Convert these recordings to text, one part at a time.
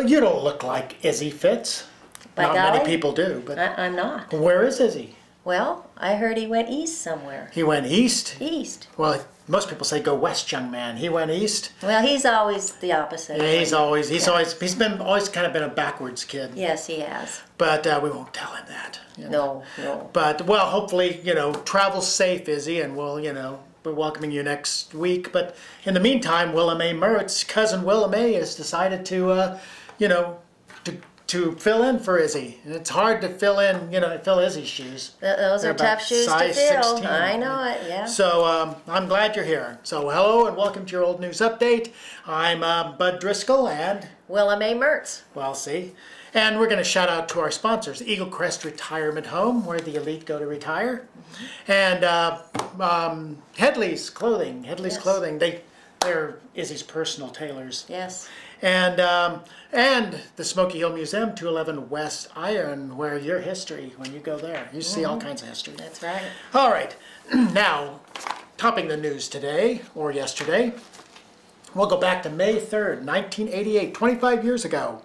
Well, you don't look like Izzy Fitz. By Not golly, many people do, but I'm not. where is Izzy? Well, I heard he went east somewhere. He went east? East. Well, most people say go west, young man. He went east. Well, he's always the opposite. Yeah, he's always kind of been a backwards kid. Yes, he has. But we won't tell him that. You know. No. But well, hopefully, travel safe, Izzy, and we'll, we're welcoming you next week. But in the meantime, Willa Mae Mertz, cousin Willa Mae, has decided to, to fill in for Izzy. And it's hard to fill Izzy's shoes. Those are tough shoes to fill. 16. I know it, yeah. So I'm glad you're here. So hello and welcome to your old news update. I'm Bud Driscoll and Willa Mae Mertz. Well, see. And we're going to shout out to our sponsors, Eagle Crest Retirement Home, where the elite go to retire, and Headley's Clothing. Headley's Clothing. They're Izzy's personal tailors. Yes. And the Smoky Hill Museum, 211 West Iron, where your history, when you go there, you see all kinds of history. That's right. All right. Now, topping the news today, or yesterday, we'll go back to May 3rd, 1988, 25 years ago.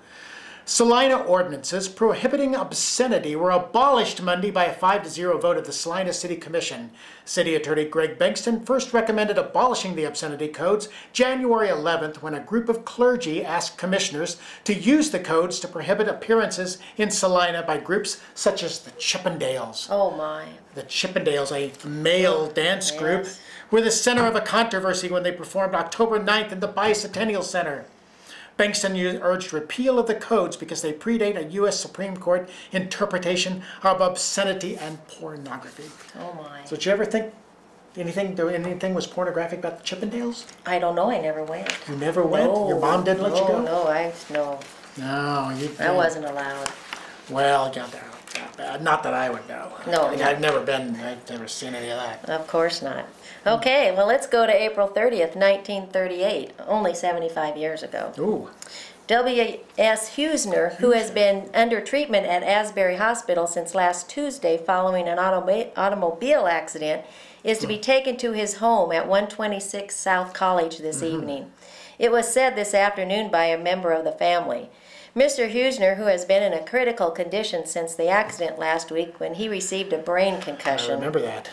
Salina ordinances prohibiting obscenity were abolished Monday by a 5-0 vote of the Salina City Commission. City Attorney Greg Bankston first recommended abolishing the obscenity codes January 11th when a group of clergy asked commissioners to use the codes to prohibit appearances in Salina by groups such as the Chippendales. Oh my. The Chippendales, a male dance group, were the center of a controversy when they performed October 9th in the Bicentennial Center. Bankston urged repeal of the codes because they predate a U.S. Supreme Court interpretation of obscenity and pornography. Oh my. So did you ever think anything was pornographic about the Chippendales? I don't know. I never went. You never went? No, Your mom didn't let you go? No. No, you didn't. I wasn't allowed. Well, not that I would know. No. I've never seen any of that. Of course not. Okay, well, let's go to April 30th, 1938, only 75 years ago. Ooh. W.S. Huesner, who has been under treatment at Asbury Hospital since last Tuesday following an automobile accident, is to be taken to his home at 126 South College this evening. It was said this afternoon by a member of the family. Mr. Huesner, who has been in a critical condition since the accident last week when he received a brain concussion, I remember that,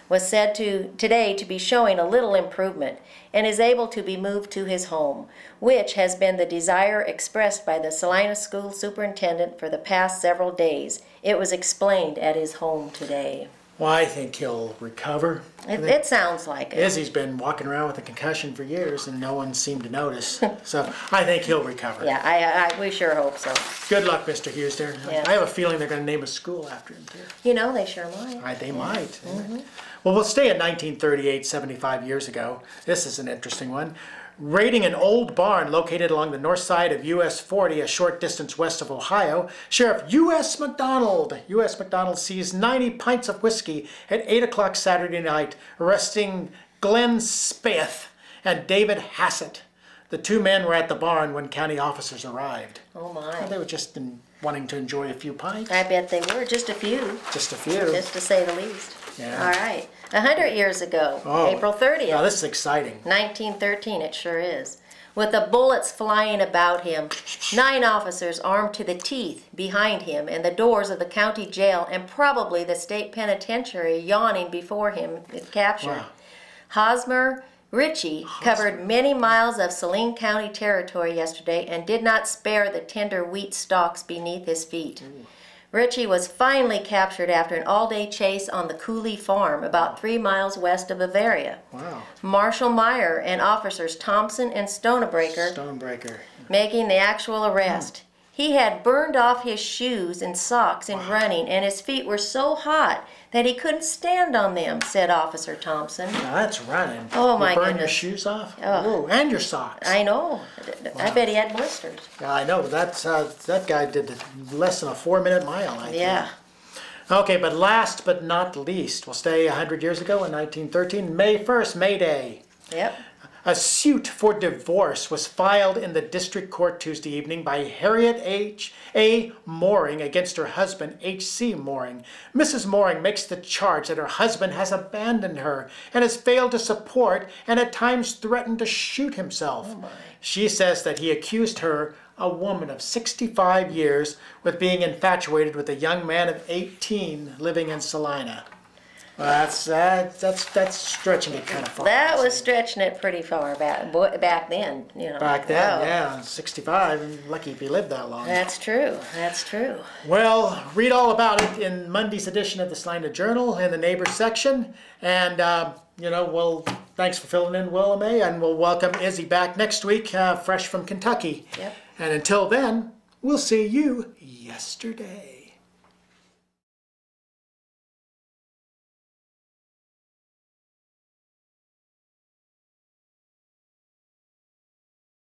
was said today to be showing a little improvement and is able to be moved to his home, which has been the desire expressed by the Salina School Superintendent for the past several days. It was explained at his home today. Well, I think he'll recover. It sounds like it. Izzy's been walking around with a concussion for years and no one seemed to notice. So I think he'll recover. Yeah, we sure hope so. Good luck, Mr. Huesner. Yes. I have a feeling they're going to name a school after him, too. They sure might. They might. Well, we'll stay at 1938, 75 years ago. This is an interesting one. Raiding an old barn located along the north side of US 40, a short distance west of Ohio, Sheriff U.S. McDonald seized 90 pints of whiskey at 8 o'clock Saturday night, arresting Glenn Spaeth and David Hassett. The two men were at the barn when county officers arrived. Oh, my. Well, they were just wanting to enjoy a few pints. I bet they were. Just a few. Just a few. Just to say the least. Yeah. All right. 100 years ago, April 30th. Now, this is exciting. 1913, it sure is. With the bullets flying about him, 9 officers armed to the teeth behind him, and the doors of the county jail and probably the state penitentiary yawning before him if captured. Wow. Hosmer Ritchie covered many miles of Saline County territory yesterday and did not spare the tender wheat stalks beneath his feet. Ooh. Ritchie was finally captured after an all-day chase on the Cooley Farm, about 3 miles west of Bavaria. Wow. Marshal Meyer and officers Thompson and Stonebreaker making the actual arrest. He had burned off his shoes and socks in running, and his feet were so hot that he couldn't stand on them, said Officer Thompson. Now that's running. Oh, my goodness. Burn your shoes off? Oh. Ooh, and your socks. I know. Wow. I bet he had blisters. Yeah, I know. That guy did less than a 4-minute mile, I think. Yeah. Okay, but last but not least, we'll stay 100 years ago in 1913, May 1st, May Day. Yep. A suit for divorce was filed in the district court Tuesday evening by Harriet A. Mooring against her husband, H.C. Mooring. Mrs. Mooring makes the charge that her husband has abandoned her and has failed to support and at times threatened to shoot himself. Oh my. She says that he accused her a woman of 65 years with being infatuated with a young man of 18 living in Salina. Well, that's stretching it kind of far. That was stretching it pretty far back then, you know. Back then, Wow. yeah, 65, and lucky if he lived that long. That's true. That's true. Well, read all about it in Monday's edition of the Salina Journal in the Neighbors section. And, you know, well, thanks for filling in, Will and May, and we'll welcome Izzy back next week, fresh from Kentucky. Yep. And until then, we'll see you yesterday.